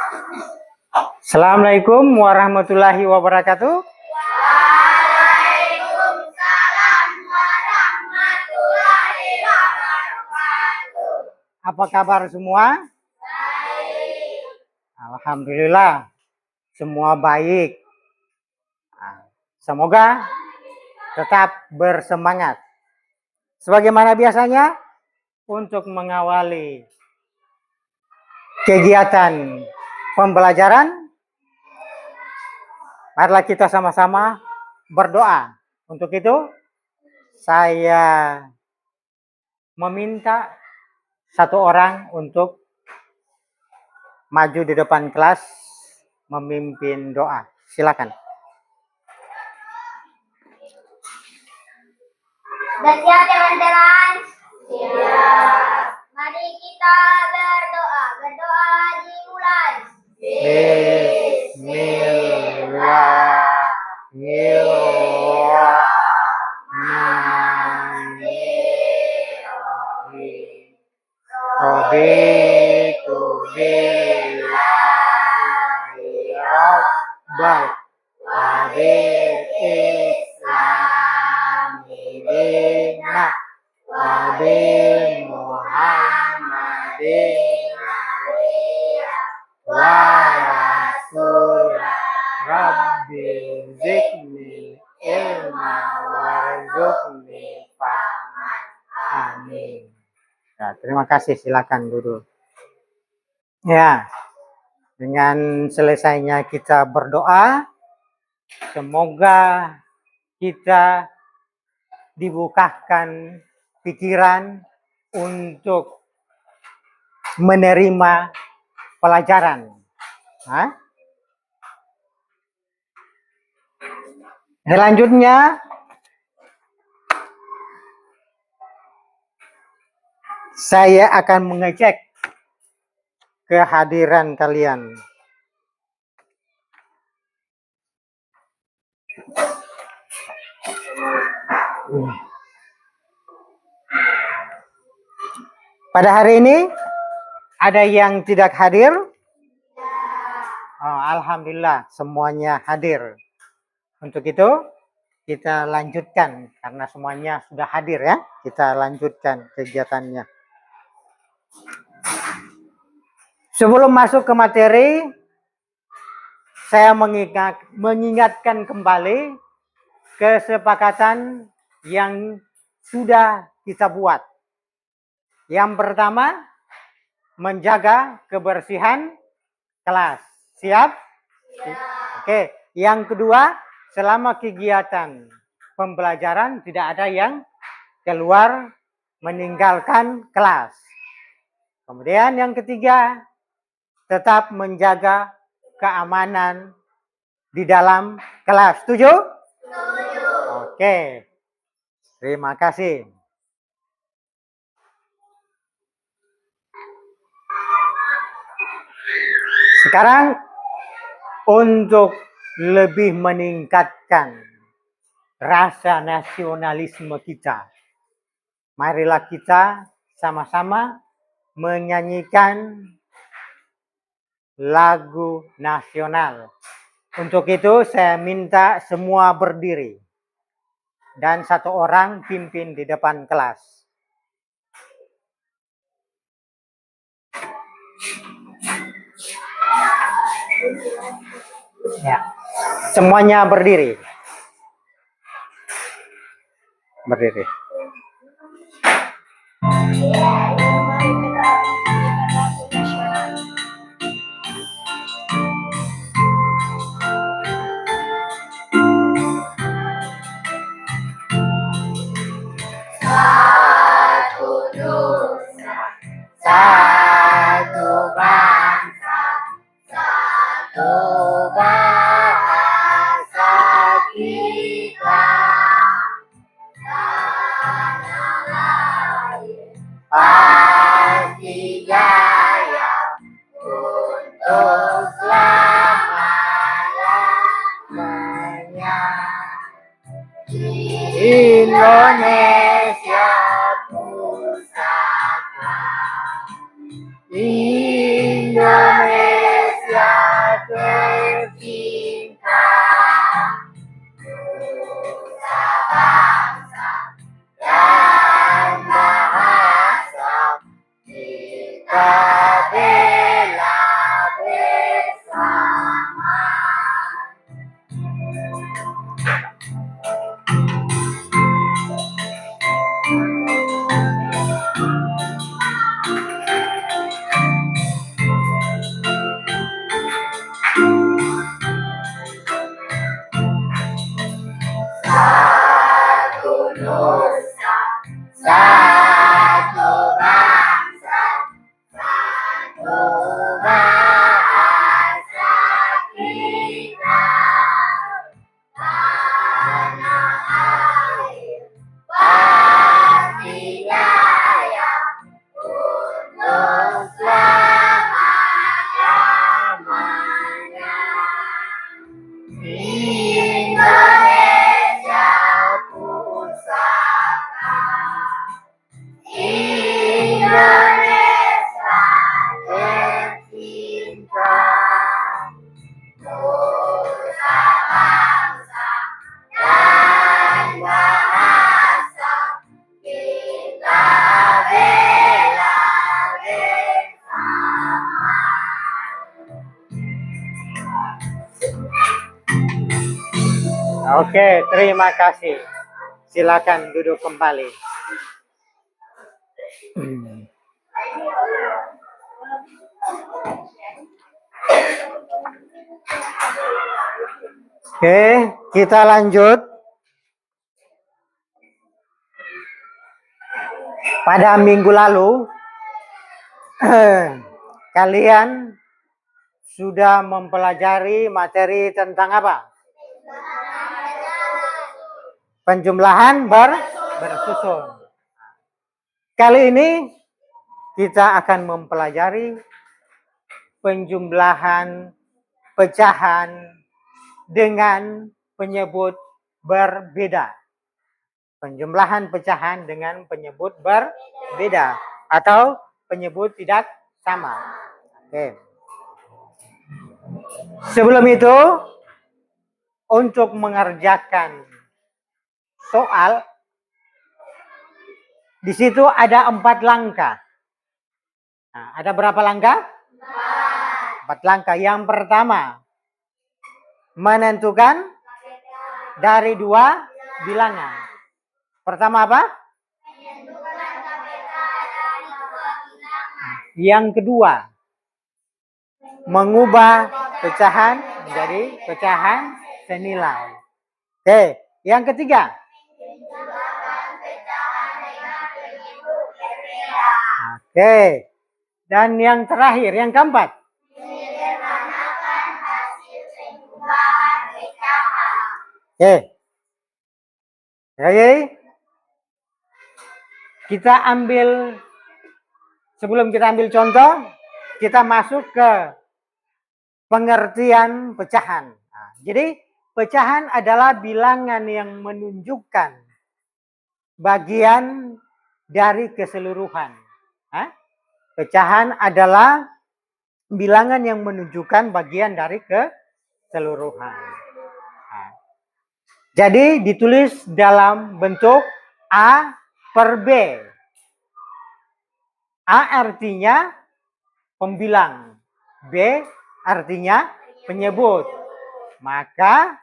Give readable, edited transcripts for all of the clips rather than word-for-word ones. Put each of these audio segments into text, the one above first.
Assalamualaikum warahmatullahi wabarakatuh. Waalaikumsalam warahmatullahi wabarakatuh. Apa kabar semua? Baik. Alhamdulillah, semua baik. Semoga tetap bersemangat. Sebagaimana biasanya, untuk mengawali kegiatan pembelajaran, marilah kita sama-sama berdoa. Untuk itu, saya meminta satu orang untuk maju di depan kelas memimpin doa. Silakan. Sudah siap teman-teman? Siap. Mari kita berdoa. Berdoa dimulai. Bismillahirrahmanirrahim. Raditu billahi rabbal wa bil islami dinna wa bi Muhammadin wa rasul rabbi zidni ilma warzuqni fahman. Amin. Ya, terima kasih, silakan duduk. Ya, dengan selesainya kita berdoa, semoga kita dibukakan pikiran untuk menerima pelajaran. Selanjutnya, saya akan mengecek kehadiran kalian. Pada hari ini, ada yang tidak hadir? Oh, alhamdulillah, semuanya hadir. Untuk itu, kita lanjutkan. Karena semuanya sudah hadir ya, kita lanjutkan kegiatannya. Sebelum masuk ke materi, saya mengingatkan kembali kesepakatan yang sudah kita buat. Yang pertama, menjaga kebersihan kelas. Siap? Oke. Yang kedua, selama kegiatan pembelajaran tidak ada yang keluar meninggalkan kelas. Kemudian yang ketiga, tetap menjaga keamanan di dalam kelas. Setuju? Setuju. Oke. Terima kasih. Sekarang untuk lebih meningkatkan rasa nasionalisme kita, marilah kita sama-sama menyanyikan lagu nasional. Untuk itu saya minta semua berdiri dan satu orang pimpin di depan kelas. Ya, semuanya berdiri. Berdiri. Satu nusa, satu bangsa, satu bahasa kita. Tanah air pasti jaya untuk selama-lamanya. Indonesia pusaka, Indonesia bela bersama. Satu nusa, satu bangsa, satu bahasa kita. Tanah air pasti jaya untuk selama-lamanya. Indonesia pusaka, Indonesia tercinta, nusa bangsa dan bahasa kita bela bersama. Oke, terima kasih. Silakan duduk kembali. Oke, kita lanjut. Pada minggu lalu, kalian sudah mempelajari materi tentang apa? Penjumlahan bersusun. Kali ini kita akan mempelajari penjumlahan pecahan dengan penyebut berbeda. Penjumlahan pecahan dengan penyebut berbeda atau penyebut tidak sama. Oke. Sebelum itu, untuk mengerjakan soal, di situ ada 4 langkah. Nah, ada berapa langkah? 4 langkah. Yang pertama, menentukan dari 2 bilangan. Pertama apa? Yang kedua, mengubah pecahan menjadi pecahan senilai. Oke, yang ketiga. Oke. Dan yang terakhir, yang keempat. Menyederhanakan hasil penjumlahan pecahan. Oke. Oke. Kita ambil, sebelum kita ambil contoh, kita masuk ke pengertian pecahan. Nah, jadi pecahan adalah bilangan yang menunjukkan bagian dari keseluruhan. Hah? Pecahan adalah bilangan yang menunjukkan bagian dari keseluruhan. Nah, jadi ditulis dalam bentuk A per B. A artinya pembilang, B artinya penyebut. Maka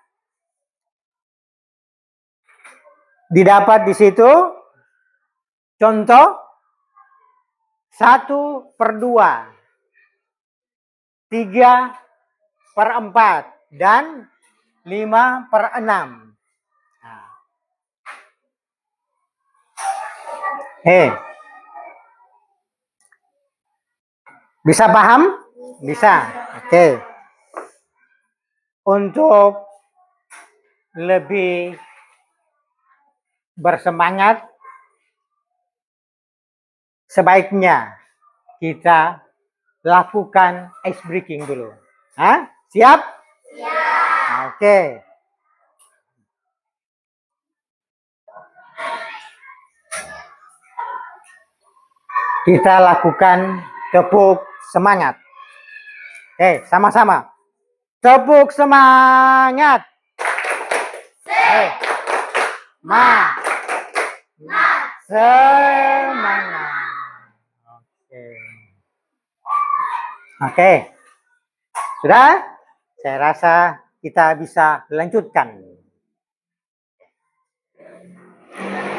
didapat di situ contoh 1/2, 3/4, dan 5/6. Bisa paham? Bisa. Oke. Untuk lebih bersemangat, sebaiknya kita lakukan ice breaking dulu. Hah? Siap? Siap. Oke. Kita lakukan tepuk semangat. Oke, sama-sama. Tepuk semangat. Semangat. Oke. Oke, sudah? Saya rasa kita bisa lanjutkan.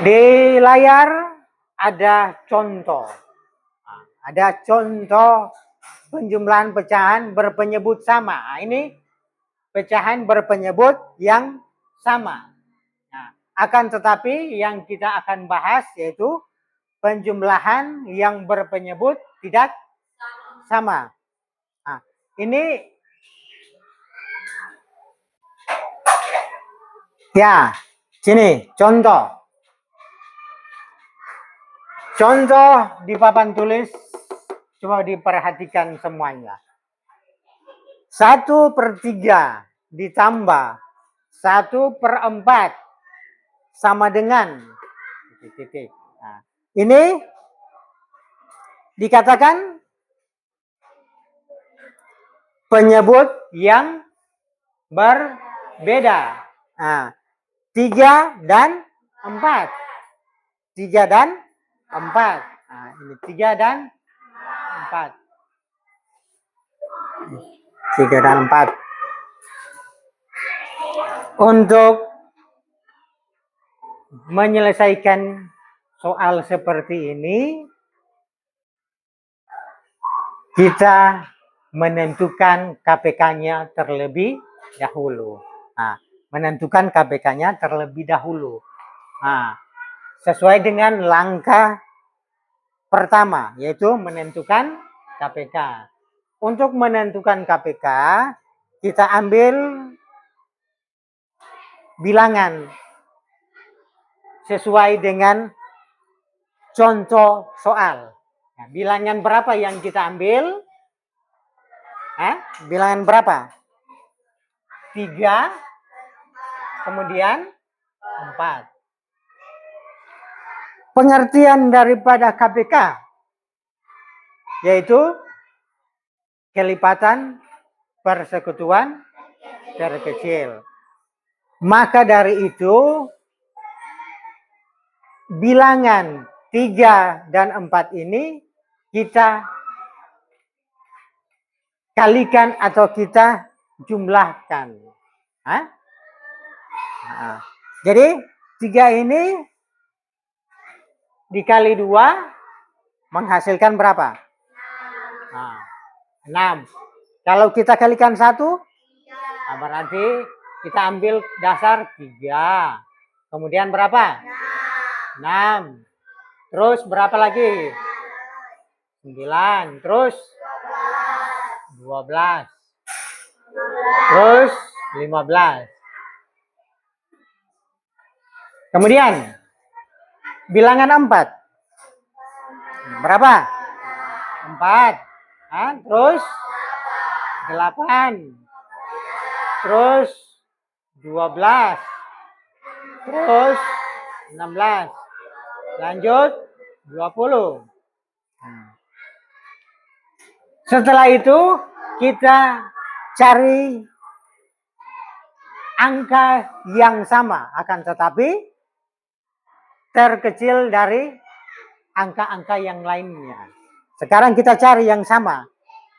Di layar ada contoh. Ada contoh penjumlahan pecahan berpenyebut sama. Ini pecahan berpenyebut yang sama. Nah, akan tetapi yang kita akan bahas yaitu penjumlahan yang berpenyebut tidak sama. Nah, ini ya, sini contoh. Contoh di papan tulis, coba diperhatikan semuanya. 1/3 ditambah 1/4 sama dengan titik. Nah, ini dikatakan penyebut yang berbeda. Nah, 3 dan 4. 3 dan 4. Nah, ini 3 dan 4. 3 dan 4. Untuk menyelesaikan soal seperti ini, kita menentukan KPK-nya terlebih dahulu. Nah, menentukan KPK-nya terlebih dahulu. Nah, sesuai dengan langkah pertama, yaitu menentukan KPK. Untuk menentukan KPK, kita ambil bilangan sesuai dengan contoh soal. Nah, bilangan berapa yang kita ambil? Bilangan berapa? 3, kemudian 4. Pengertian daripada KPK yaitu kelipatan persekutuan terkecil. Maka dari itu bilangan 3 dan 4 ini kita kalikan atau kita jumlahkan. Nah, jadi 3 ini dikali 2 menghasilkan berapa? 6. Kalau kita kalikan 1, berarti kita ambil dasar 3. Kemudian berapa? 6. Terus berapa lagi? 9. Terus 12. Terus 15. Kemudian bilangan 4. Berapa? 4. Terus 8. Terus 12. Terus 16. Lanjut 20. Setelah itu kita cari angka yang sama, akan tetapi terkecil dari angka-angka yang lainnya. Sekarang kita cari yang sama.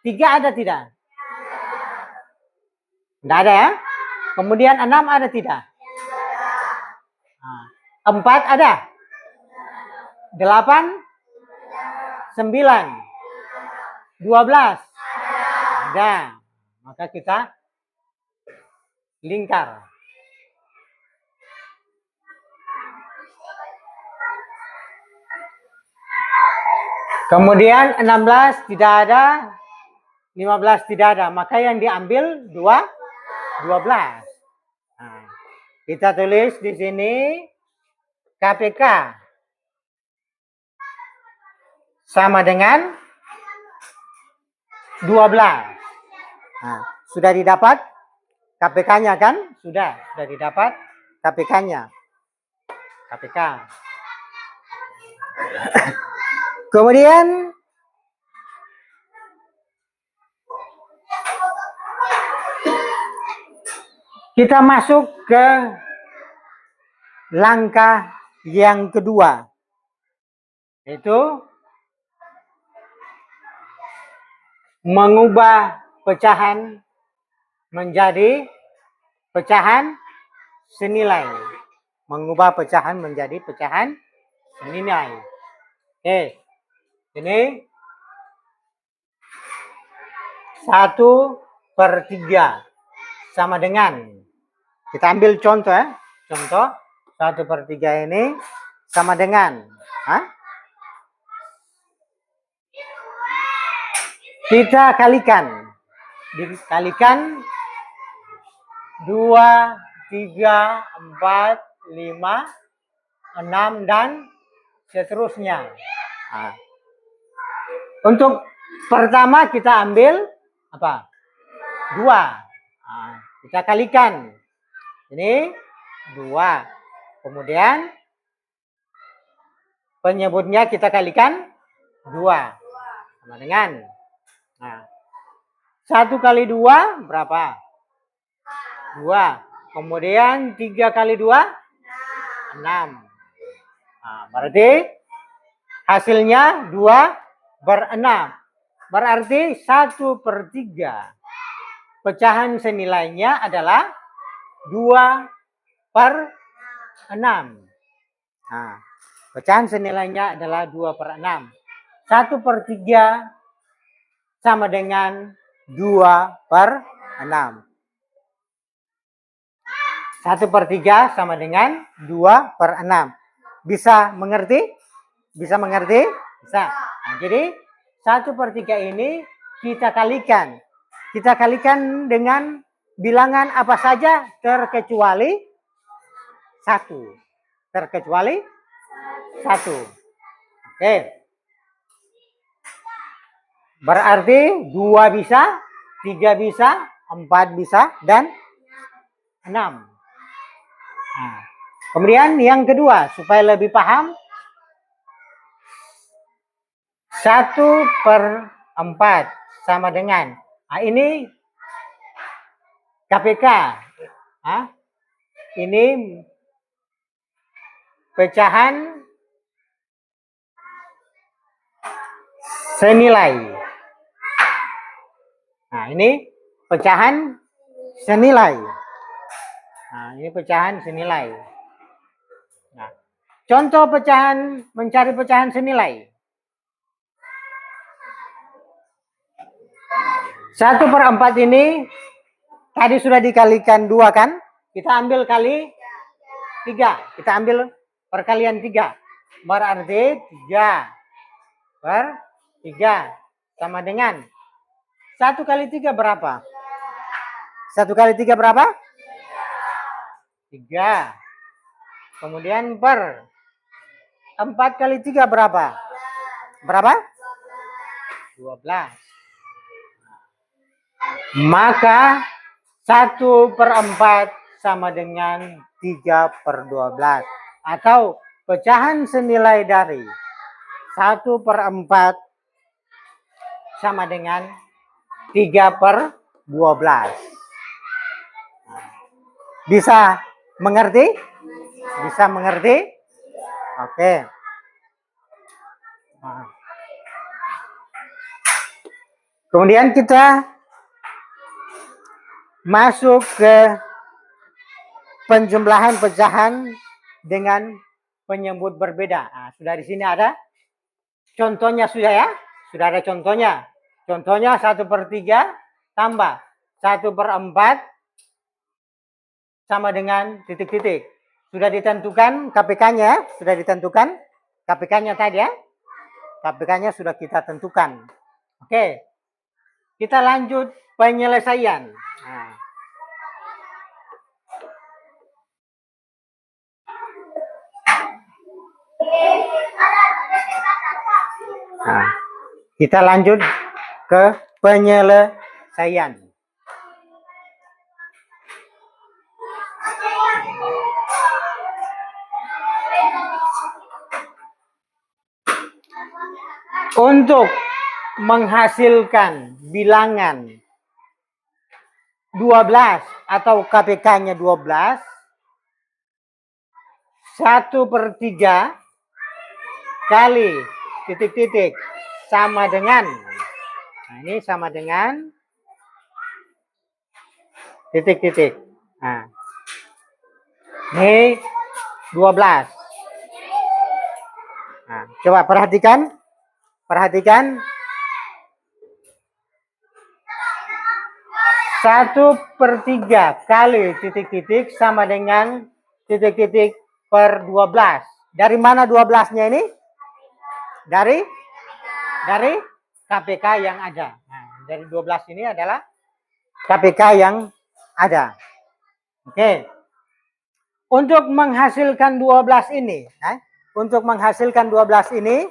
3 ada tidak? Tidak ada ya? Kemudian 6 ada tidak? 4 ada? 8? 9? 12? Ada. Maka kita lingkar. Kemudian 16 tidak ada, 15 tidak ada. Maka yang diambil 12. Nah, kita tulis di sini KPK sama dengan 12. Nah, sudah didapat KPK-nya kan? Sudah didapat KPK-nya. KPK. Kemudian kita masuk ke langkah yang kedua, yaitu mengubah pecahan menjadi pecahan senilai. Mengubah pecahan menjadi pecahan senilai. Oke, ini 1/3 sama dengan, kita ambil contoh ya, contoh 1/3 ini sama dengan, kita kalikan, dikalikan 2, 3, 4, 5, 6 dan seterusnya. Nah, untuk pertama kita ambil apa? 2. Nah, kita kalikan. Ini 2. Kemudian penyebutnya kita kalikan 2. Sama dengan. Nah, 1 kali 2 berapa? 2. Kemudian 3 kali 2? 6. Nah, berarti hasilnya 2/6. Berarti 1/3 pecahan senilainya adalah 2/6. Nah, pecahan senilainya adalah 2/6. 1/3 sama dengan 2/6. 1/3 sama dengan 2/6. Bisa mengerti? Bisa mengerti? Bisa. Nah, jadi 1/3 ini kita kalikan. Kita kalikan dengan bilangan apa saja terkecuali 1. Terkecuali 1. Oke. Berarti 2 bisa, 3 bisa, 4 bisa, dan 6. Nah, kemudian yang kedua, supaya lebih paham, 1/4 sama dengan, nah ini KPK, ini pecahan senilai. Nah, ini pecahan senilai. Nah, ini pecahan senilai. Nah, contoh pecahan, mencari pecahan senilai. 1/4 ini tadi sudah dikalikan 2 kan? Kita ambil kali 3. Kita ambil perkalian 3. Berarti 3/3 sama dengan 1 kali 3 berapa? 1 kali 3 berapa? 3. Kemudian 4 kali 3 berapa? Berapa? 12. Maka 1/4 sama dengan 3/12. Atau pecahan senilai dari 1/4 sama dengan 3/12. Bisa mengerti? Bisa mengerti? Oke. Kemudian kita masuk ke penjumlahan pecahan dengan penyebut berbeda. Nah, sudah di sini ada contohnya sudah ya? Sudah ada contohnya. Contohnya 1/3 tambah 1/4 sama dengan titik-titik. Sudah ditentukan KPK-nya, sudah ditentukan KPK-nya tadi ya. KPK-nya sudah kita tentukan. Oke. Kita lanjut penyelesaian. Nah, kita lanjut ke penyelesaian. Untuk menghasilkan bilangan 12 atau KPK-nya 12, 1/3 kali titik-titik sama dengan Nah, ini sama dengan titik-titik. Nah, ini 12. Nah, coba perhatikan. Perhatikan. 1/3 kali titik-titik sama dengan titik-titik per 12. Dari mana 12-nya ini? Dari KPK yang ada. Nah, dari 12 ini adalah KPK yang ada. Oke. Untuk menghasilkan 12 ini, untuk menghasilkan 12 ini,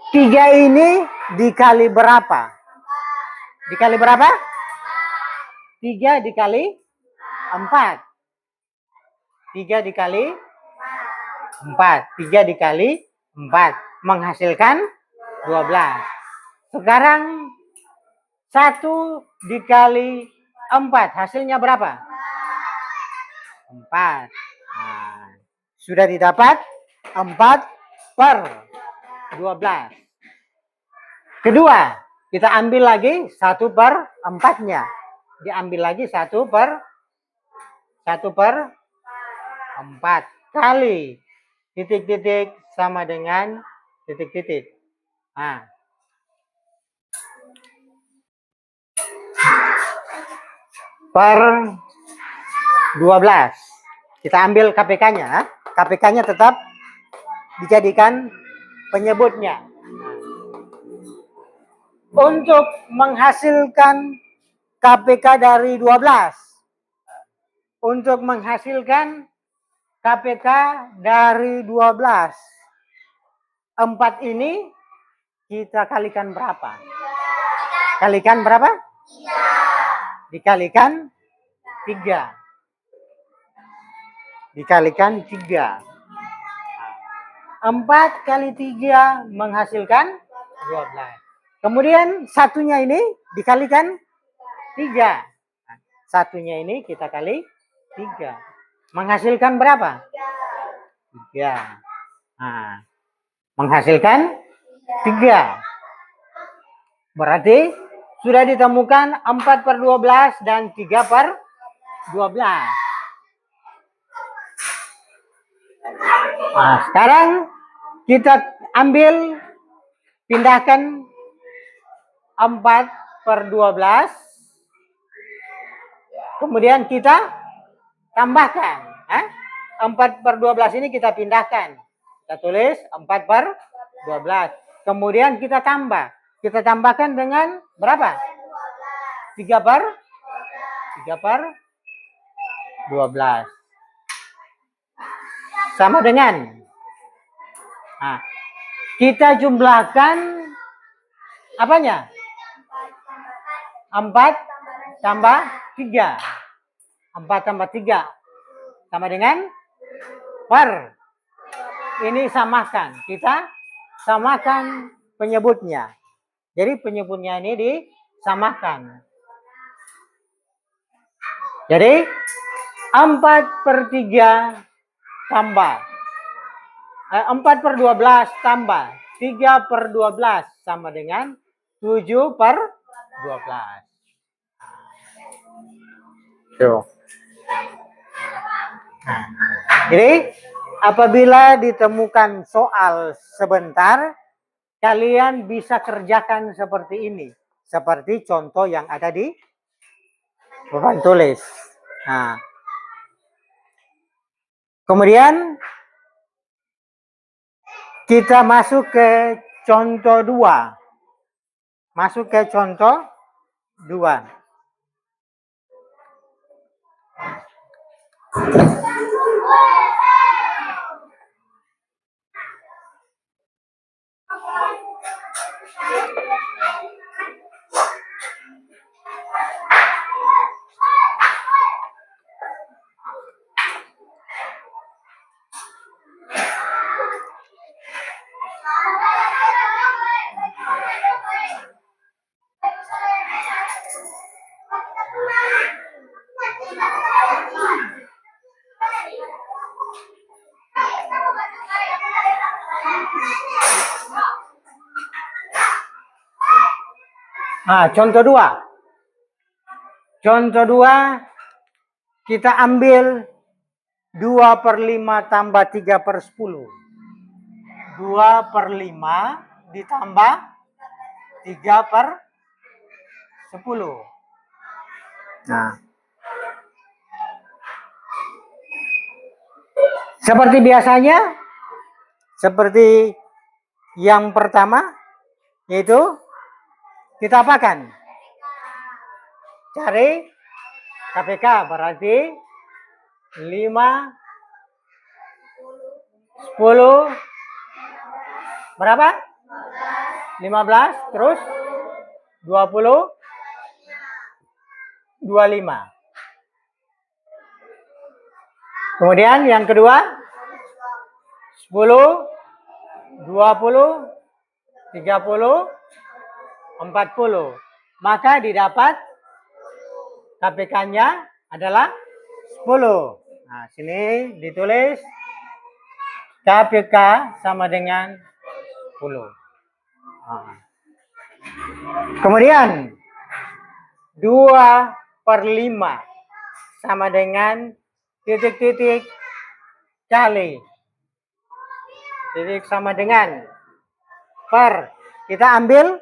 3 ini dikali berapa? Dikali berapa? 3 dikali 4. 3 dikali 4. 3 dikali 4. Menghasilkan 12. Sekarang 1 dikali 4. Hasilnya berapa? 4. Nah, sudah didapat 4/12. Kedua, kita ambil lagi 1/4-nya. Diambil lagi 1/4 kali titik-titik sama dengan titik-titik. Nah, per 12. Kita ambil KPK-nya. KPK-nya tetap dijadikan penyebutnya. Untuk menghasilkan KPK dari 12. Untuk menghasilkan KPK dari 12. 4 ini kita kalikan berapa? Kalikan berapa? 3. Dikalikan 3. Dikalikan 3. 4 kali 3 menghasilkan 12. Kemudian satunya ini dikalikan 3. Satunya ini kita kali 3. Menghasilkan berapa? 3. Nah, menghasilkan 3. Berarti sudah ditemukan 4/12 dan 3/12. Nah, sekarang kita ambil, pindahkan 4/12. Kemudian kita tambahkan. 4/12 ini kita pindahkan. Kita tulis 4/12. Kemudian kita tambah. Kita tambahkan dengan berapa? 3/12. Sama dengan. Nah, kita jumlahkan apanya? 4 tambah 3. 4 tambah 3 sama dengan per. Ini samakan. Kita samakan penyebutnya. Jadi penyebutnya ini disamakan. Jadi 4/3 tambah 4/12 tambah 3/12 sama dengan 7/12. Tuh. Nah, jadi apabila ditemukan soal sebentar, kalian bisa kerjakan seperti ini. Seperti contoh yang ada di papan tulis. Nah, kemudian kita masuk ke contoh 2. Masuk ke contoh 2. Contoh dua. Contoh dua, kita ambil 2/5 tambah 3/10. 2/5 ditambah 3/10. Nah, seperti biasanya, seperti yang pertama, yaitu kita apakan? Cari KPK, berarti 5, 10, berapa? 15, terus 20, 25. Kemudian yang kedua, 10, 20, 30, 40. Maka didapat KPK-nya adalah 10. Nah, sini ditulis KPK sama dengan 10. Nah. Kemudian 2/5 sama dengan titik-titik kali. Titik sama dengan per. Kita ambil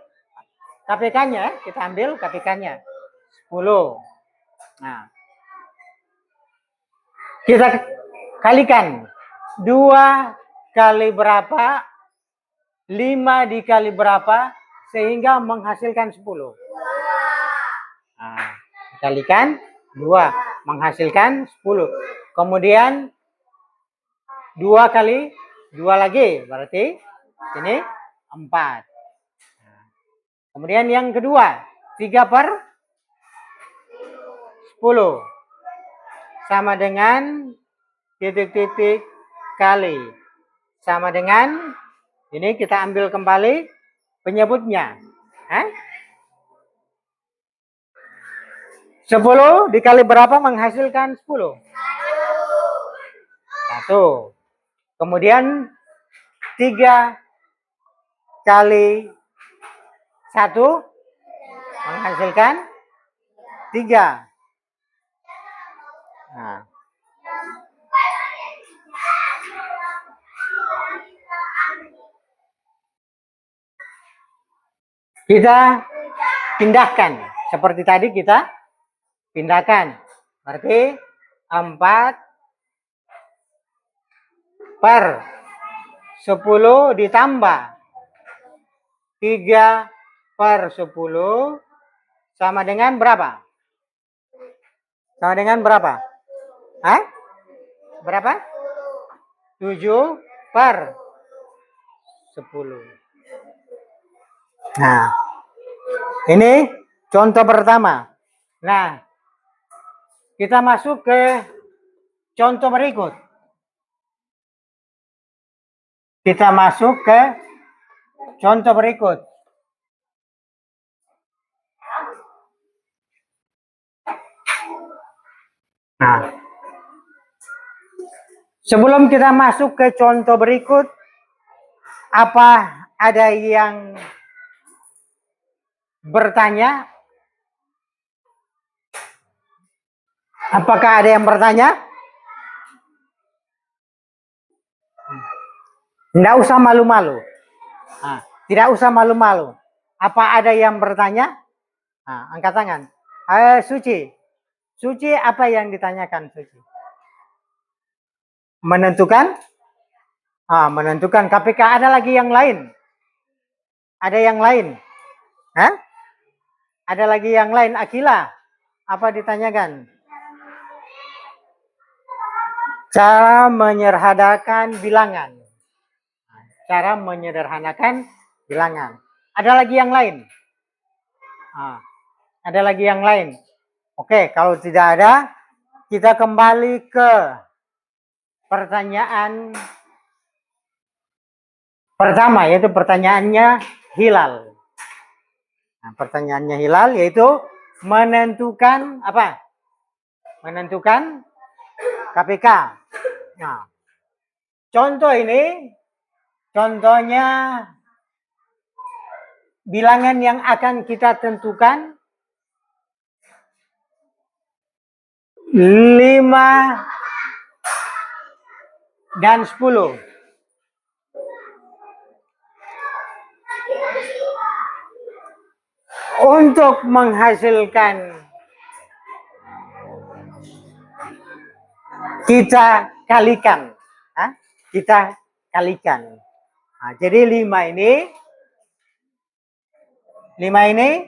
KPK-nya, kita ambil KPK-nya 10. Nah, kita kalikan 2 kali berapa, 5 dikali berapa, sehingga menghasilkan 10. Nah, dikalikan 2 menghasilkan 10. Kemudian 2 kali 2 lagi, berarti ini 4. Nah, kemudian yang kedua, 3/10 sama dengan titik-titik kali. Sama dengan, ini kita ambil kembali penyebutnya. 10 dikali berapa menghasilkan 10? 1. Kemudian 3 kali 1 menghasilkan 3. Nah. Kita pindahkan. Seperti tadi kita pindahkan. Berarti 4/10 ditambah 3/10 sama dengan berapa? Sama dengan berapa? Berapa? 7/10. Nah, ini contoh pertama. Nah, kita masuk ke contoh berikut. Kita masuk ke contoh berikut. Nah, sebelum kita masuk ke contoh berikut, apa ada yang bertanya? Apakah ada yang bertanya? Tidak usah malu-malu. Nah, tidak usah malu-malu. Apa ada yang bertanya? Nah, angkat tangan. Suci. Suci, apa yang ditanyakan Suci? Menentukan? Menentukan KPK. Ada lagi yang lain? Ada yang lain? Ada lagi yang lain? Akila, apa ditanyakan? Cara menyederhanakan bilangan. Cara menyederhanakan bilangan. Ada lagi yang lain? Ada lagi yang lain? Oke, kalau tidak ada, kita kembali ke pertanyaan pertama, yaitu pertanyaannya Hilal. Nah, pertanyaannya Hilal yaitu menentukan apa? Menentukan KPK. Nah, contoh ini, contohnya bilangan yang akan kita tentukan 5 dan 10. Untuk menghasilkan kita kalikan. Kita kalikan. Nah, jadi 5 ini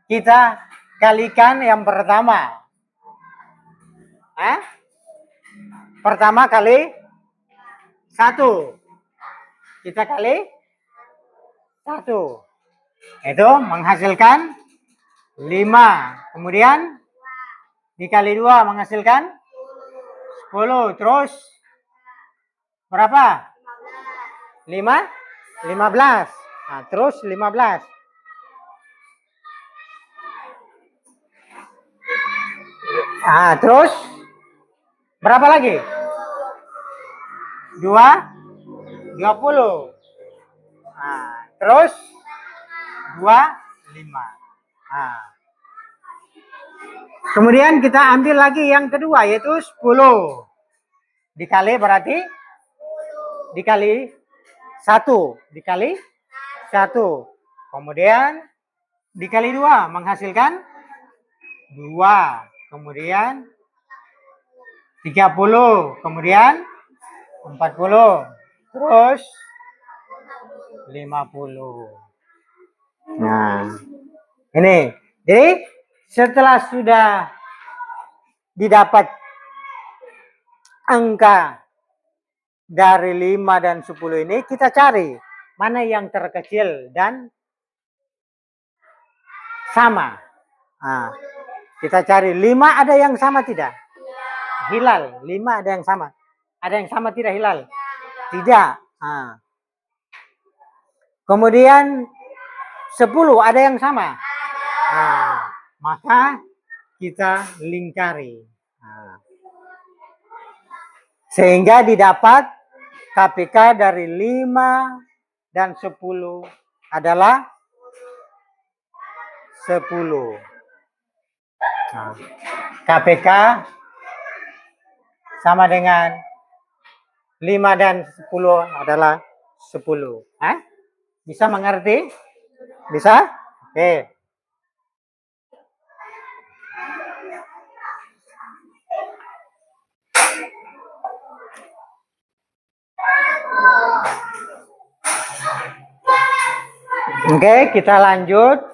kita kalikan yang pertama. Pertama kali 1. Kita kali 1. Itu menghasilkan 5. Kemudian dikali 2 menghasilkan 10. Terus berapa? 15. Nah, terus 15. Nah, terus berapa lagi? 20. Nah, terus 25. Nah. Kemudian kita ambil lagi yang kedua, yaitu 10. Dikali berarti dikali 1. Dikali 1. Kemudian dikali 2 menghasilkan 2. Kemudian 30. Kemudian 40. Terus 50. Nah, ini. Jadi setelah sudah didapat angka dari 5 dan 10 ini, kita cari mana yang terkecil dan sama. Nah, kita cari 5 ada yang sama tidak? Hilal. 5 ada yang sama. Ada yang sama tidak hilal? Tidak. Nah. Kemudian 10 ada yang sama? Nah, maka kita lingkari. Nah. Sehingga didapat KPK dari 5 dan 10 adalah 10. Nah, KPK sama dengan 5 dan 10 adalah 10. Bisa mengerti? Bisa? Oke. Oke, kita lanjut.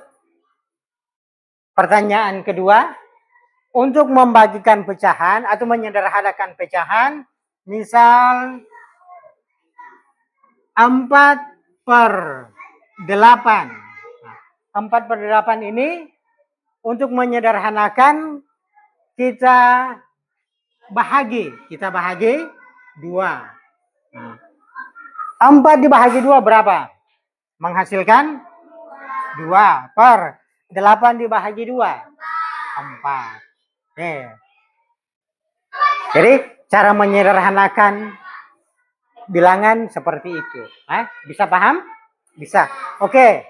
Pertanyaan kedua. Untuk membagikan pecahan atau menyederhanakan pecahan, misal 4/8. 4/8 ini untuk menyederhanakan kita bahagi 2. 4 dibahagi 2 berapa? Menghasilkan 2/8 dibahagi 2. 4. Jadi cara menyederhanakan bilangan seperti itu. Bisa paham? Bisa. Oke.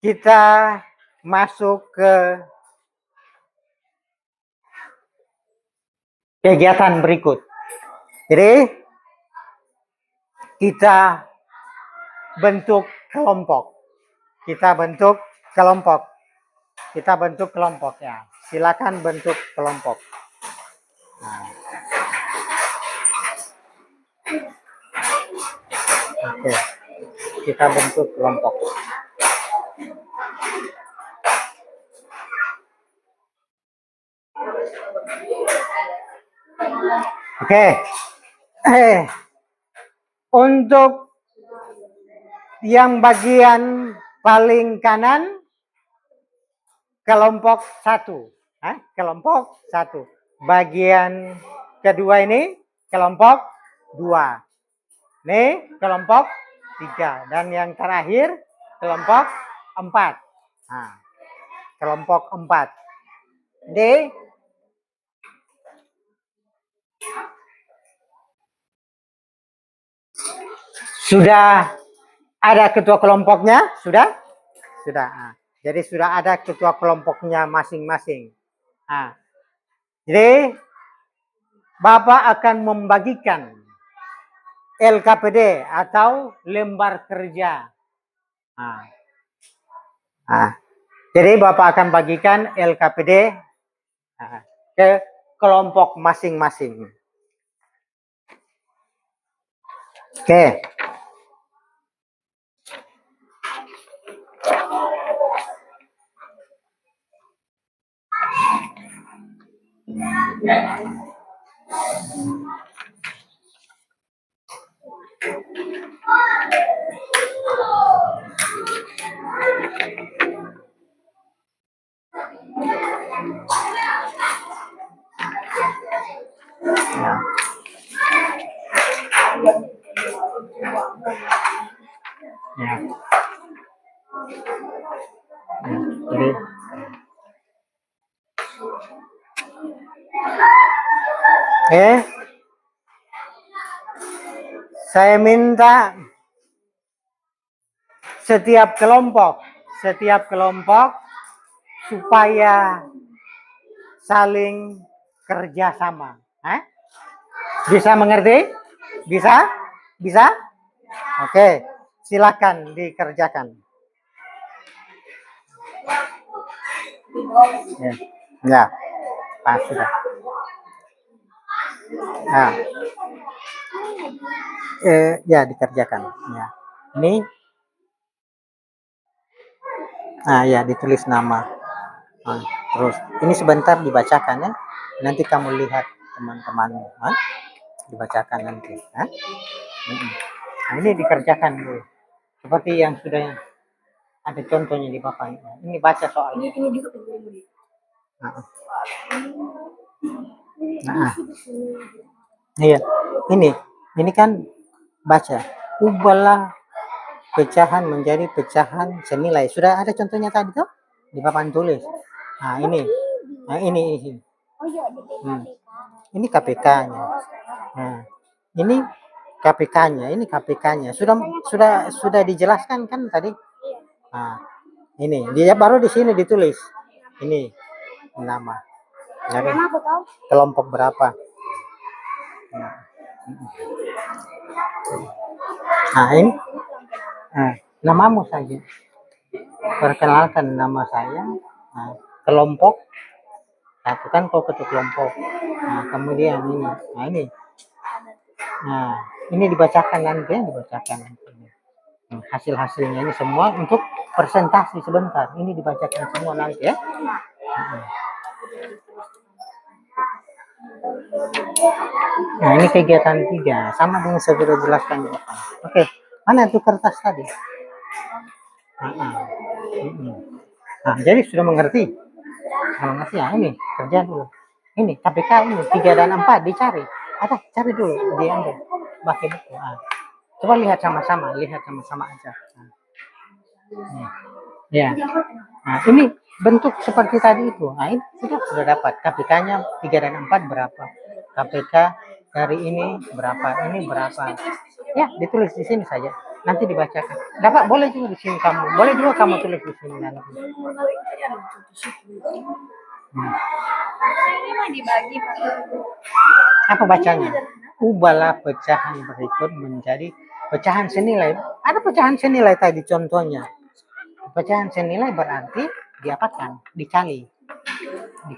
Kita masuk ke kegiatan berikut. Jadi kita bentuk kelompok. Kita bentuk kelompok ya. Silakan bentuk kelompok. Nah. Oke. Kita bentuk kelompok. Oke. Untuk yang bagian paling kanan kelompok 1. Kelompok 1. Bagian kedua ini kelompok 2. Ini kelompok 3. Dan yang terakhir kelompok 4. Nah, kelompok 4. D. Sudah Ada ketua kelompoknya? Sudah? Sudah. Nah, jadi sudah ada ketua kelompoknya masing-masing. Nah, jadi Bapak akan membagikan LKPD atau lembar kerja. Nah, jadi Bapak akan bagikan LKPD ke kelompok masing-masing. Oke. Ya. Jadi saya minta setiap kelompok supaya saling kerjasama. Bisa mengerti? Bisa? Bisa? Oke, silakan dikerjakan. Ya, pas sudah. Nah, ya dikerjakan. Ya, ini, ya ditulis nama. Nah, terus ini sebentar dibacakan ya. Nanti kamu lihat teman-temanmu, dibacakan nanti. Nah, ini dikerjakan dulu. Seperti yang sudah ada contohnya di Bapak. Ini baca soalnya. Ini juga iya, ini kan baca. Ubahlah pecahan menjadi pecahan senilai. Sudah ada contohnya tadi tuh di papan tulis. Nah ini, ini KPK-nya. Nah, ini KPK-nya, ini KPK-nya. Sudah dijelaskan kan tadi. Nah, ini dia baru di sini ditulis. Ini nama. Jadi, kelompok berapa? Nah, ini namamu saja. Perkenalkan nama saya. Nah, kelompok. Satu kan kau ketua kelompok. Nah, kemudian ini. Nah, ini. Nah, ini dibacakan nanti, hasil-hasilnya ini semua untuk presentasi sebentar. Ini dibacakan semua nanti ya. Nah, ini kegiatan 3 sama dengan saya sudah jelaskan. Oke, mana itu kertas tadi? Nah, jadi sudah mengerti? Mengerti ya, ini kerja dulu. Ini KPK ini 3 dan 4 dicari. Cari dulu, diambil. Pakai buku. Coba lihat sama-sama aja. Ya. Nah, ini bentuk seperti tadi itu. Nah, ini sudah dapat. KPK-nya 3 dan 4 berapa? KPK dari ini berapa? Ini berapa? Ya, ditulis di sini saja. Nanti dibacakan. Dapat boleh juga di sini kamu. Boleh juga kamu tulis di sini nanti. Apa bacanya? Ubahlah pecahan berikut menjadi pecahan senilai. Ada pecahan senilai tadi contohnya. Pecahan senilai berarti diapakan? Dikali 2,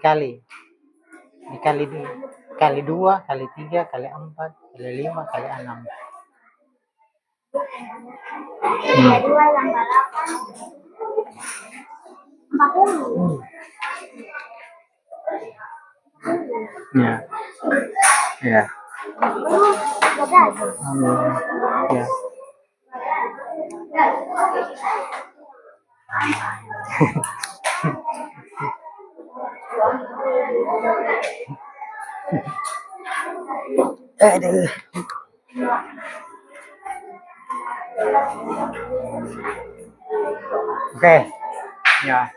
kali 2, kali 3, kali 4, kali 5, kali 6. Kali 2 tambah 8. 40. Ya. Ya. Ya. Aduh. Oke. Ya.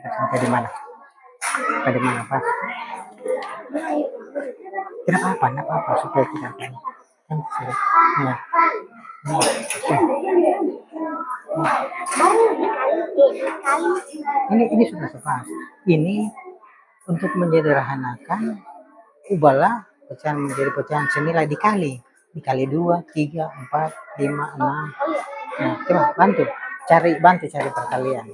Sampai di mana? Sampai di mana, Pak? Tidak apa-apa, tidak apa-apa supaya tidak apa. Kan sudah. Ya. Ini sudah sepas. Ini untuk menyederhanakan, ubahlah pecahan menjadi pecahan senilai dikali 2, 3, 4, 5, 6. Nah, coba bantu cari perkalian.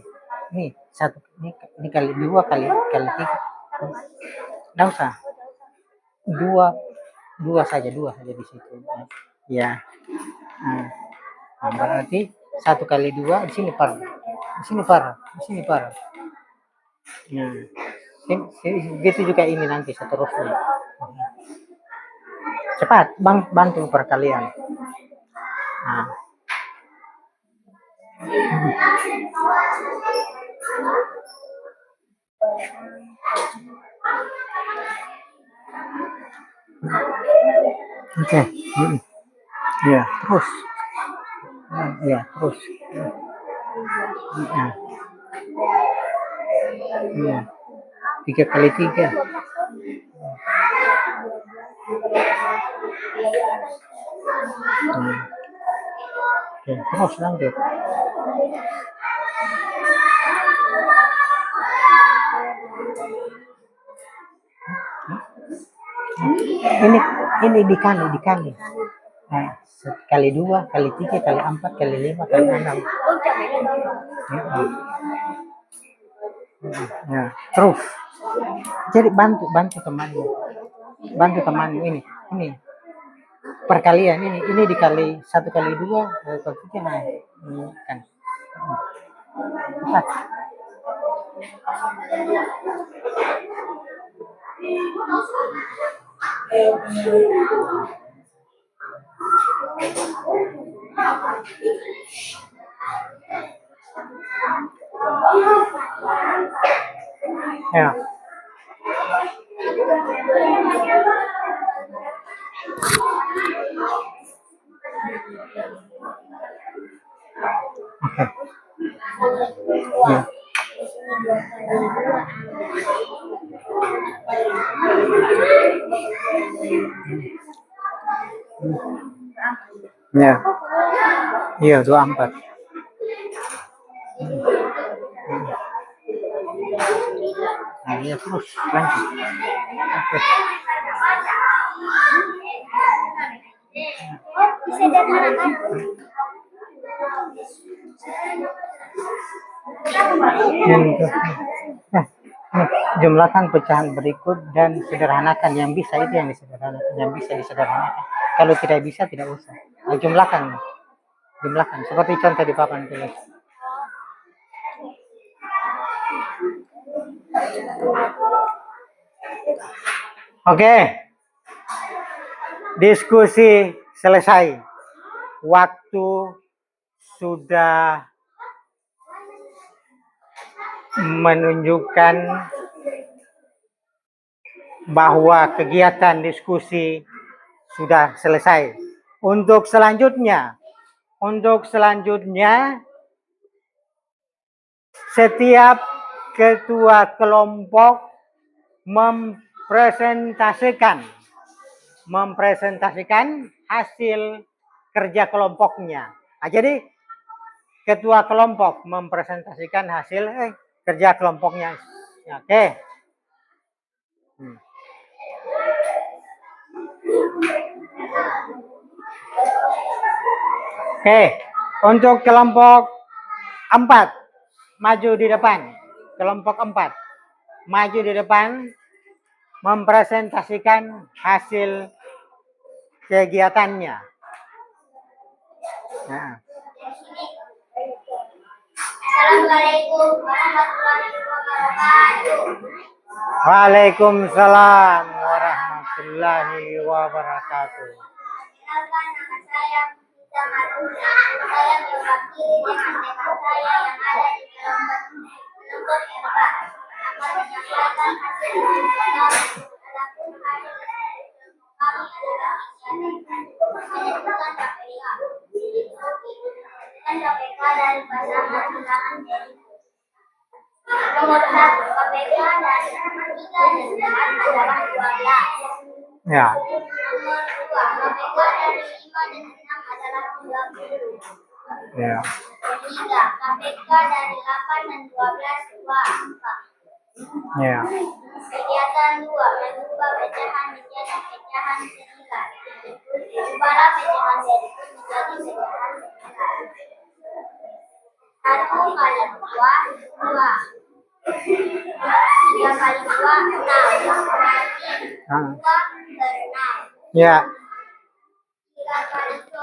Ini satu, ini kali 2 kali 3. Nggak usah. Dua saja di situ. Ya. Nah, berarti 1 kali 2 di sini par. Di sini par. Nah, begitu juga ini nanti seterusnya. Cepat, bantu perkalian. Nah. Oke. Ya, terus. Ya, terus. Ya. 3 kali 3. Oke, terus lanjut. Ini dikali. Nah, kali 2, kali 3, kali 4, kali 5, kali 6. Ya, terus. Jadi bantu temanmu. Bantu temanmu ini. Perkalian ini dikali 1 kali 2, kali 3 nah. Ini kan. Cepat. Ya. Oke. Ya. Ya. Iya, 24. Nah, ya terus lanjut. Oke. Disederhanakan. Nah, jumlahkan pecahan berikut dan sederhanakan. Yang bisa itu yang disederhanakan, yang bisa disederhanakan. Kalau tidak bisa, tidak usah. Nah, jumlahkan seperti contoh di papan tulis. Oke, diskusi selesai. Waktu sudah menunjukkan bahwa kegiatan diskusi sudah selesai. Untuk selanjutnya, setiap ketua kelompok mempresentasikan hasil kerja kelompoknya. Nah, jadi ketua kelompok mempresentasikan hasil kerja kelompoknya. Oke. Oke, untuk kelompok 4 maju di depan. Kelompok 4 maju di depan mempresentasikan hasil kegiatannya. Nah. Assalamualaikum warahmatullahi wabarakatuh. Waalaikumsalam warahmatullahi wabarakatuh. Perkenalkan, nama saya Nisa Maruna. Saya mewakili teman-teman saya yang ada di kelompok R4 akan menyampaikan hasil nasional. Adapun hari kami adalah menyebutkan KPK. Dan KPK dari pasangan bilangan dari nomor 1 KPK dari 3 dan 4 adalah 12. Ya. Nomor 2 KPK dari 5 dan 6 adalah 30. Ya. 3 KPK dari 8 dan 12 2 angka. Ya. Kegiatan 2 mengubah pecahan menjadi pecahan senilai. Ubahlah pecahan berikut menjadi pecahan senilai. 1 kali 2 2. 3 kali 2 6. 2 ber-6. Ya. 3 kali 3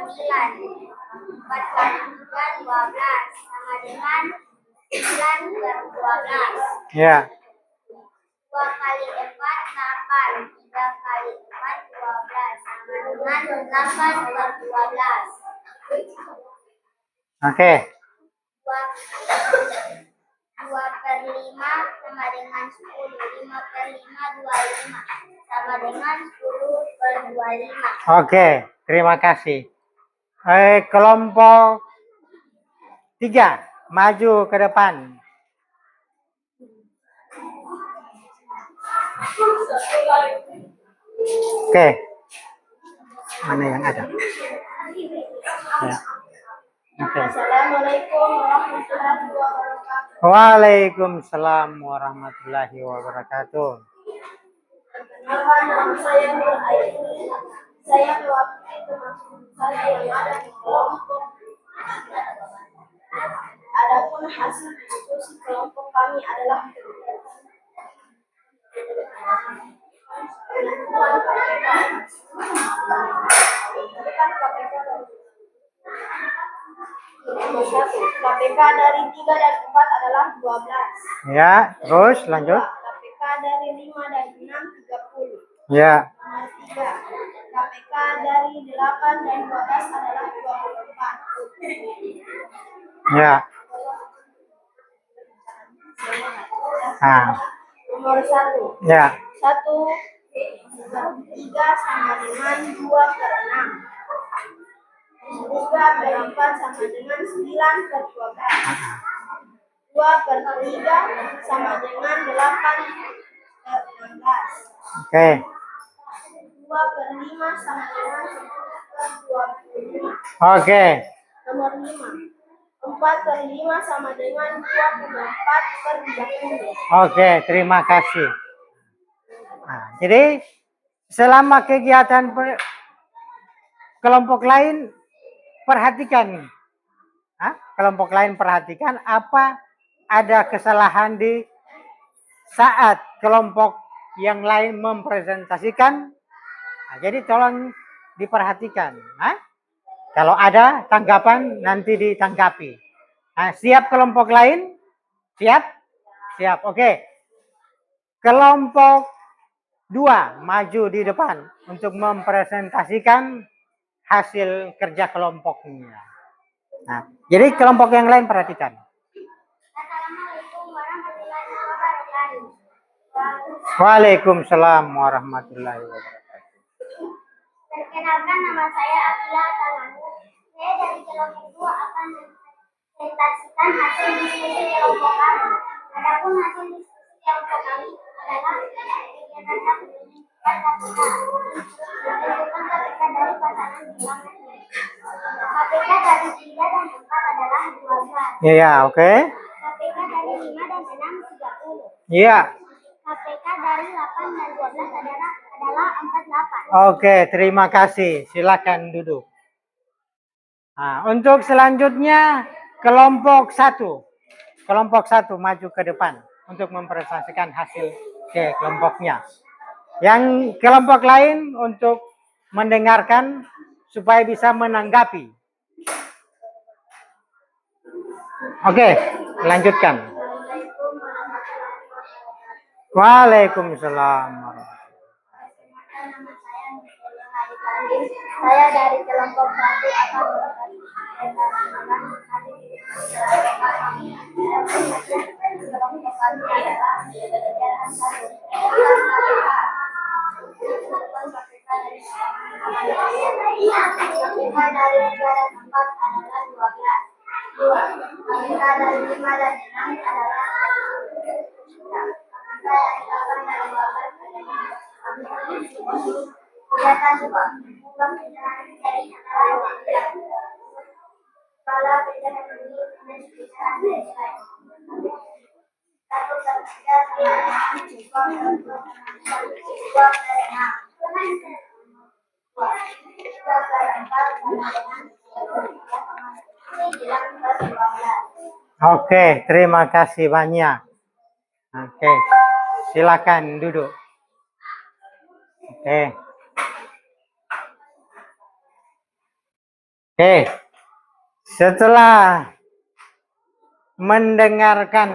9. 4 kali 3 12 sama dengan 9 ber-12. Ya. 2 kali 4 8. 3 kali 4 12 sama dengan 8 ber-12. Oke. 2 per 5 sama dengan 10. 5 per 5 25 sama dengan 10 per 25. Oke, terima kasih. Kelompok 3 maju ke depan. Oke. Mana yang ada? Ya. Oke. Assalamualaikum warahmatullahi wabarakatuh. Waalaikumsalam warahmatullahi wabarakatuh. Perkenalkan, nama saya Nur Aini. Saya mewakili teman-teman saya yang ada di kelompok. Adapun hasil diskusi kelompok kami adalah KPK dari 3 dan 4 adalah 12. Ya, terus lanjut. KPK dari 5 dan 6 30. Ya. Nomor 3. KPK dari 8 dan 12 adalah 24. Ya. Nomor 1. Ya. 1 per 3 sama dengan 2 per 6. 2/4 sama dengan 9/12. 2/3 sama dengan 8/16. Oke. 2/5 sama dengan 10/25. Oke. Nomor 5. 4/5 sama dengan 24/30. Oke, terima kasih. Nah, jadi selama kegiatan kelompok lain perhatikan. Kelompok lain perhatikan apa ada kesalahan di saat kelompok yang lain mempresentasikan. Nah, jadi tolong diperhatikan. Kalau ada tanggapan nanti ditanggapi. Nah, siap kelompok lain? Siap? Siap. Oke. Kelompok 2 maju di depan untuk mempresentasikan hasil kerja kelompoknya. Nah, jadi kelompok yang lain perhatikan. Assalamualaikum warahmatullahi wabarakatuh. Waalaikumsalam warahmatullahi wabarakatuh. Perkenalkan, nama saya Akila Tananu. Saya dari kelompok 2 akan mempresentasikan hasil diskusi kelompok kami. Adapun hasil diskusi kelompok kami adalah kegiatan pendidikan KPK. Menentukan KPK dari pasangan bilangan. KPK dari 3 dan 4 adalah 12. Iya, oke. KPK dari 5 dan 6 30. Iya. KPK dari 8 dan 12 adalah 48. Oke, terima kasih. Silakan duduk. Nah, untuk selanjutnya kelompok 1. Kelompok 1 maju ke depan untuk mempresentasikan hasil ke kelompoknya. Yang kelompok lain untuk mendengarkan supaya bisa menanggapi. Oke, lanjutkan. Waalaikumsalam. Saya dari kelompok 1 akan mempresentasikan hasil kelompok kami adalah kegiatan 1. KPK dari 3 dan 4 adalah 12. KPK dari 5 dan 6 adalah 10. Kegiatan kepala PJN Oke, terima kasih banyak. Oke, silakan duduk. Oke. Oke. Setelah mendengarkan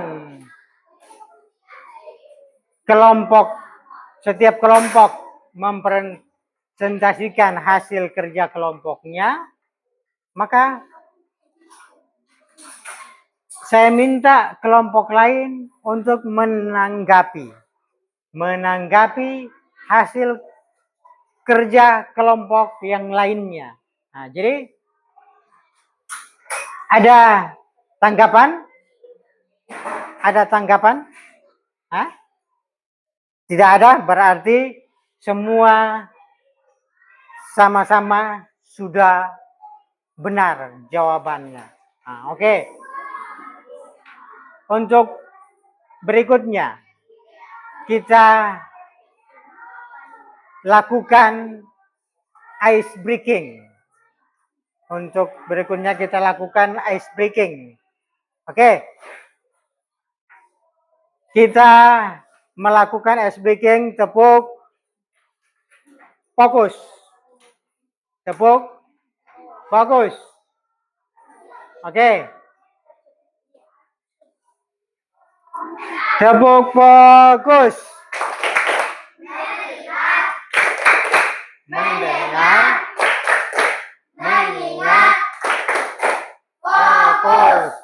setiap kelompok mempresentasikan hasil kerja kelompoknya, maka saya minta kelompok lain untuk menanggapi hasil kerja kelompok yang lainnya. Nah, jadi ada tanggapan? Ada tanggapan? Tidak ada, berarti semua sama-sama sudah benar jawabannya. Nah, oke. Untuk berikutnya, kita lakukan ice breaking. Untuk berikutnya kita lakukan ice breaking. Oke. Kita melakukan ice breaking, tepuk, fokus. Tepuk, fokus. Oke. Tepuk, fokus. Mendengar, mengingat, fokus.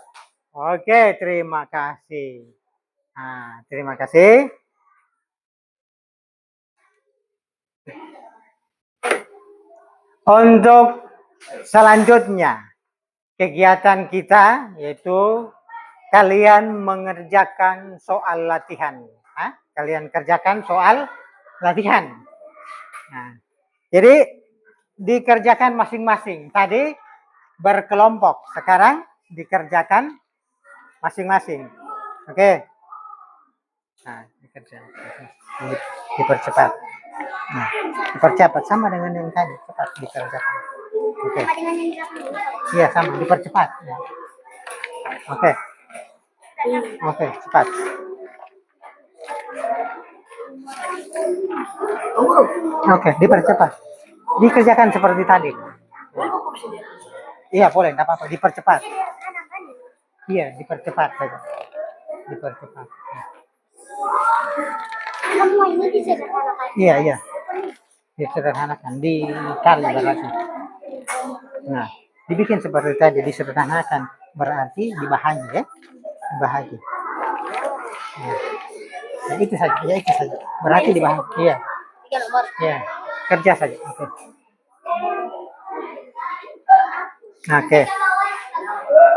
Oke, terima kasih. Nah, terima kasih. Untuk selanjutnya, kegiatan kita yaitu kalian mengerjakan soal latihan. Kalian kerjakan soal latihan. Nah, jadi dikerjakan masing-masing. Tadi berkelompok, sekarang dikerjakan masing-masing. Oke. Nah, dikerjakan. Dipercepat. Nah, dipercepat sama dengan yang tadi, cepat dikerjakan. Oke. Sama dengan yang di belakang. Iya, sama, dipercepat. Ya. Oke. Oke, cepat. Oke, dipercepat. Dikerjakan seperti tadi. Iya, boleh, enggak apa-apa, dipercepat. Iya, dipercepat saja. Dipercepat. Ya. Semua ini disederhanakan. Iya, iya. Disederhanakan, dikali berarti. Nah, dibikin seperti tadi, disederhanakan berarti dibahagi ya. Dibahagi. Ya. Ya, itu saja, ya itu saja. Berarti dibahagi. Iya. 3 nomor. Ya, kerja saja. Oke. Oke.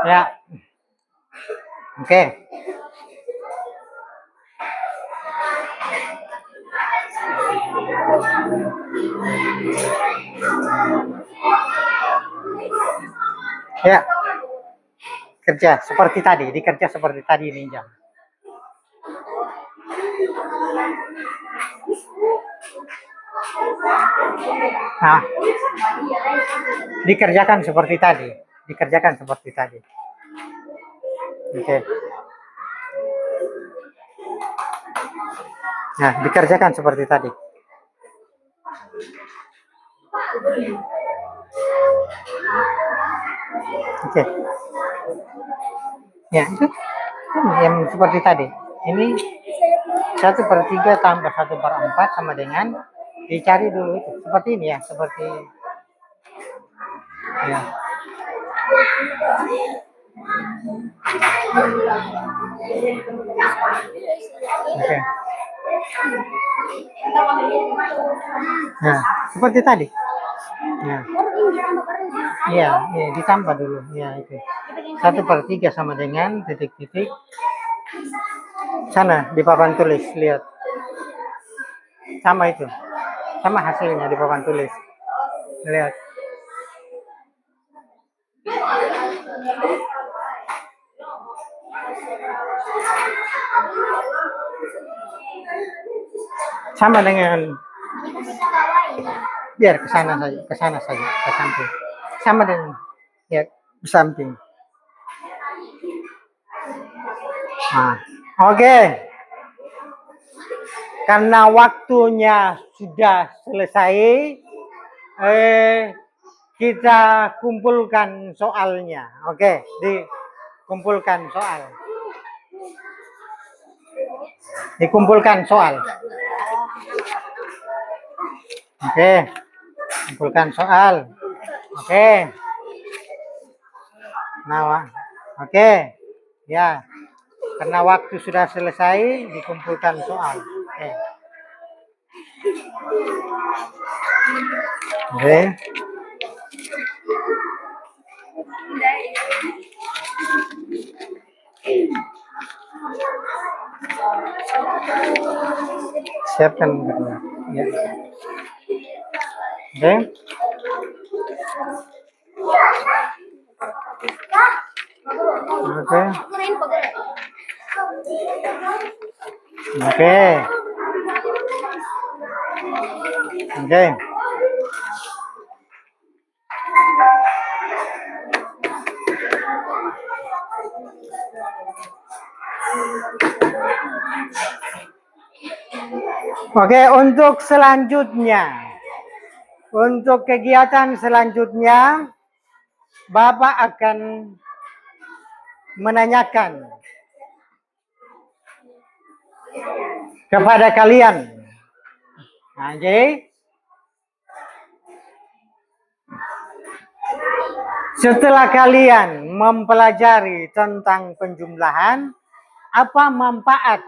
Ya. Oke. Ya. Kerja seperti tadi, dikerja seperti tadi Ninja. Nah, dikerjakan seperti tadi, dikerjakan seperti tadi. Oke. Nah, dikerjakan seperti tadi. Oke. Ya, itu yang seperti tadi. Ini 1/3 tambah 1/4 sama dengan dicari dulu itu. Seperti ini ya, seperti ya. Oke. Nah, seperti tadi. Ya. Iya, iya, ditambah dulu. Ya, itu. 1/3 sama dengan titik-titik sana di papan tulis. Lihat. Sama itu. Sama hasilnya di papan tulis. Lihat. Sama dengan biar ke sana saja, ke samping. Sama dengan ya ke samping. Nah, oke. Karena waktunya sudah selesai, kita kumpulkan soalnya. Oke, dikumpulkan soal. Dikumpulkan soal. Oke. Kumpulkan soal. Oke. Nah, oke. Ya. Karena waktu sudah selesai, dikumpulkan soal. Oke. Oke. Siapkan berdua. Ya. Oke. Oke. Oke. Oke. Oke, untuk selanjutnya, untuk kegiatan selanjutnya, Bapak akan menanyakan kepada kalian. Nah, jadi setelah kalian mempelajari tentang penjumlahan, apa manfaat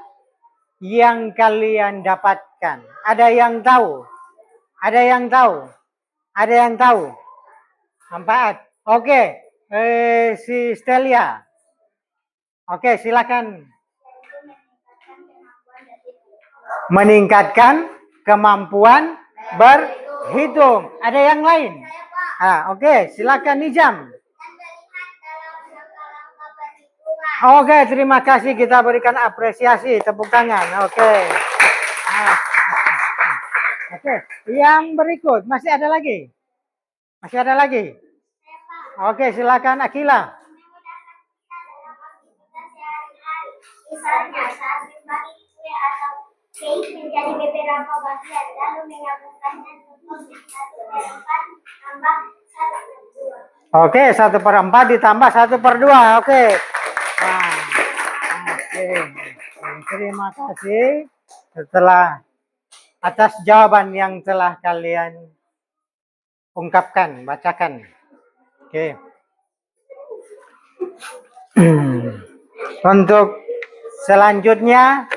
yang kalian dapatkan? Ada yang tahu? Ada yang tahu? Ada yang tahu? Manfaat. Oke. Si Stelia. Oke, silakan. Meningkatkan kemampuan berhitung. Ada yang lain? Oke, silakan Nijam. Oke, terima kasih. Kita berikan apresiasi, tepuk tangan. Oke. Oke, yang berikut masih ada lagi? Masih ada lagi? Oke, silakan Akila. Misalnya saat membagi kue atau cake menjadi beberapa bagian lalu menggabungkannya untuk 1/4 tambah 1/2. Oke, 1/4 ditambah 1/2. Oke. Nah, oke. Terima kasih setelah atas jawaban yang telah kalian ungkapkan, bacakan. Oke. Untuk selanjutnya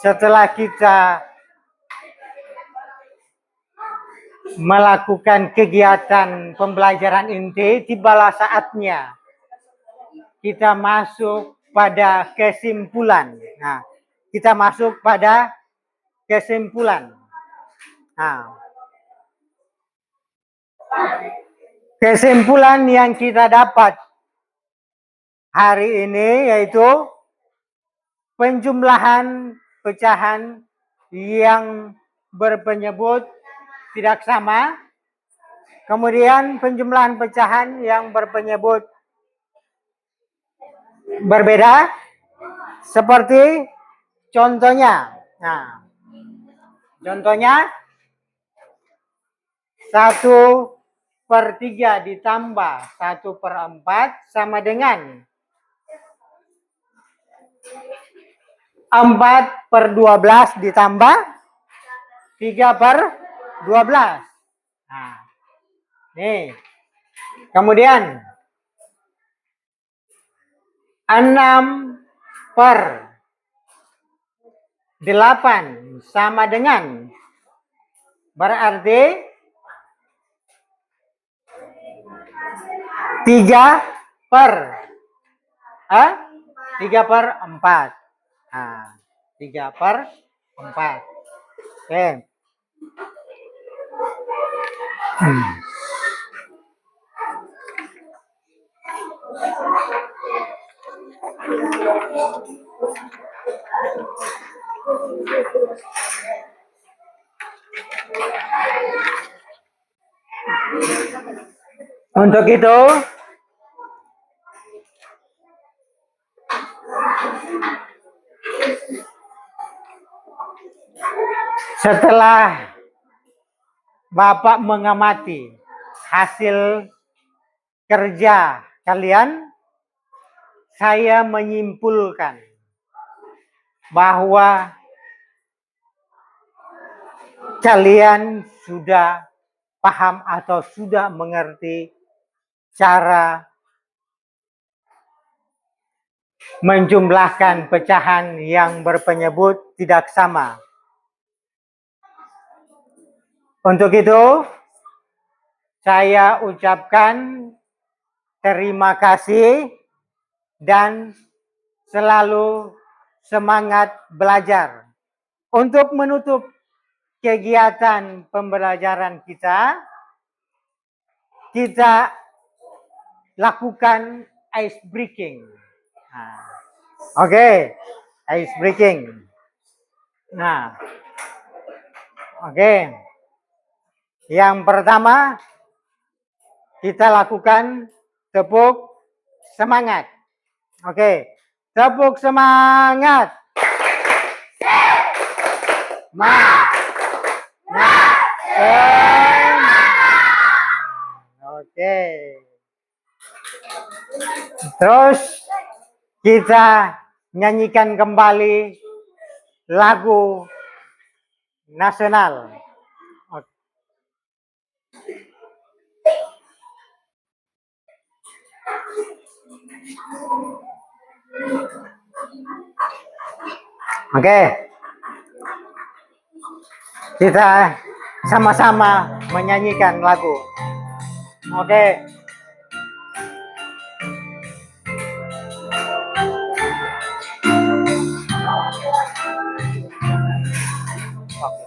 setelah kita melakukan kegiatan pembelajaran inti, tibalah saatnya kita masuk pada kesimpulan. Nah, kita masuk pada kesimpulan. Nah, kesimpulan yang kita dapat hari ini yaitu penjumlahan pecahan yang berpenyebut tidak sama, kemudian penjumlahan pecahan yang berpenyebut berbeda, seperti contohnya. Nah, contohnya 1/3 ditambah 1/4 sama dengan 4/12 ditambah 3/12. Nah, nih. Kemudian 6/8 sama dengan, berarti 3/4. Nah, 3/4. Oke. Untuk itu, setelah Bapak mengamati hasil kerja kalian, saya menyimpulkan bahwa kalian sudah paham atau sudah mengerti cara menjumlahkan pecahan yang berpenyebut tidak sama. Untuk itu, saya ucapkan terima kasih dan selalu semangat belajar. Untuk menutup kegiatan pembelajaran kita lakukan ice breaking. Oke, ice breaking. Nah, oke. Yang pertama, kita lakukan tepuk semangat. Oke, tepuk semangat. Oke. Terus kita nyanyikan kembali lagu nasional. Oke, kita sama-sama menyanyikan lagu. Oke.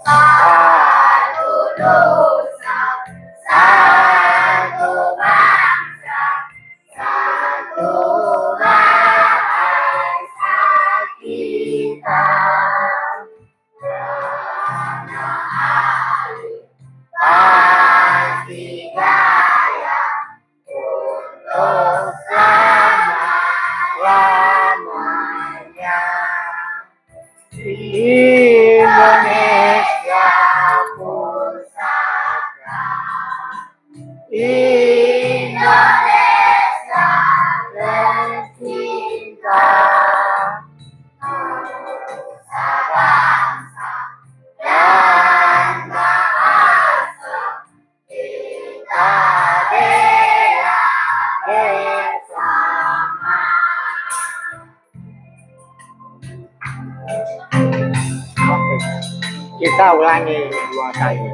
Satu dosa, satu bangsa, satu bahasa kita. Karena Ali pasti jaya untuk selama-lamanya. Indonesia pusaka, Indonesia tercinta, nusa bangsa dan bahasa kita bela bersama. Oke. Kita ulangi 2 kali.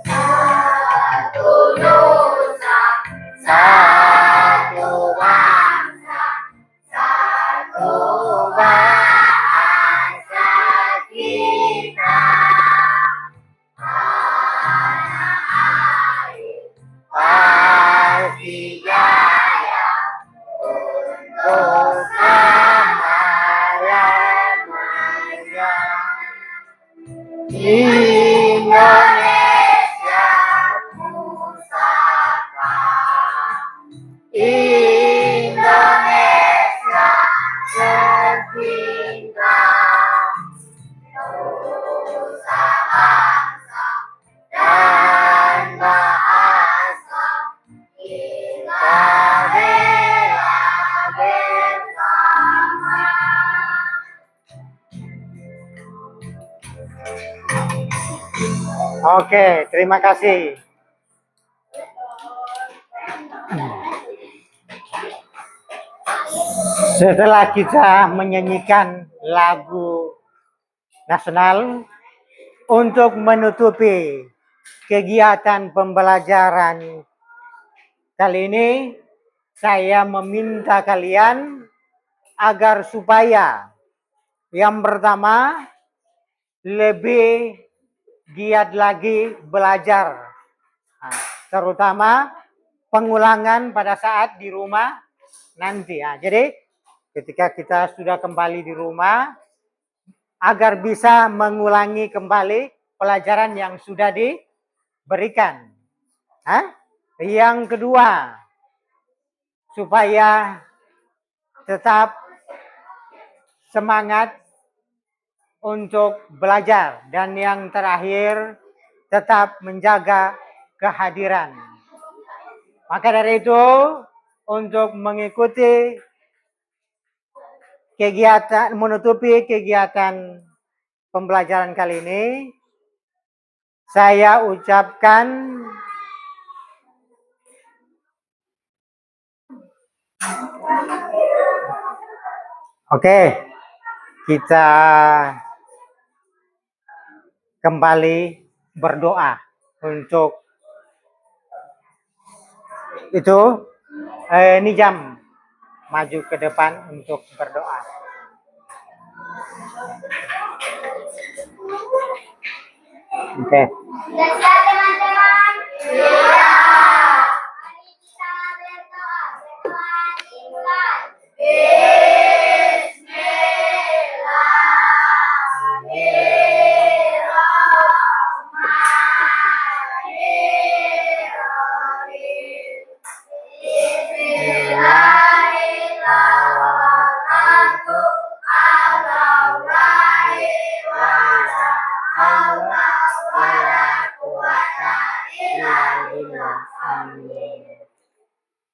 Satu nusa, satu bangsa, satu bahasa kita. Tanah air pasti jaya untuk selama-lamanya. Indonesia pusaka, Indonesia tercinta, nusa bangsa dan bahasa kita bela bersama. Oke, terima kasih. Setelah kita menyanyikan lagu nasional untuk menutupi kegiatan pembelajaran kali ini, saya meminta kalian agar supaya yang pertama lebih giat lagi belajar, nah, terutama pengulangan pada saat di rumah nanti. Nah, jadi ketika kita sudah kembali di rumah, agar bisa mengulangi kembali pelajaran yang sudah diberikan. Hah? Yang kedua, supaya tetap semangat untuk belajar. Dan yang terakhir, tetap menjaga kehadiran. Maka dari itu, untuk mengikuti kegiatan, menutupi kegiatan pembelajaran kali ini, saya ucapkan oke, kita kembali berdoa untuk itu. Ini jam maju ke depan untuk berdoa. Oke. Sudah siap teman-teman? Iya. Mari kita berdoa. Berdoa dimulai.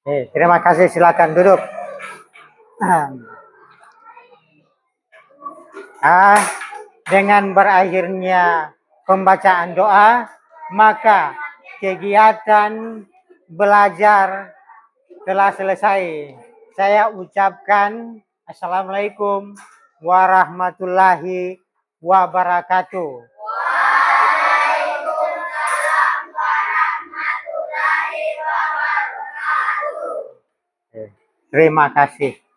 Terima kasih, silakan duduk. Dengan berakhirnya pembacaan doa, maka kegiatan belajar telah selesai. Saya ucapkan Assalamualaikum warahmatullahi wabarakatuh. Terima kasih.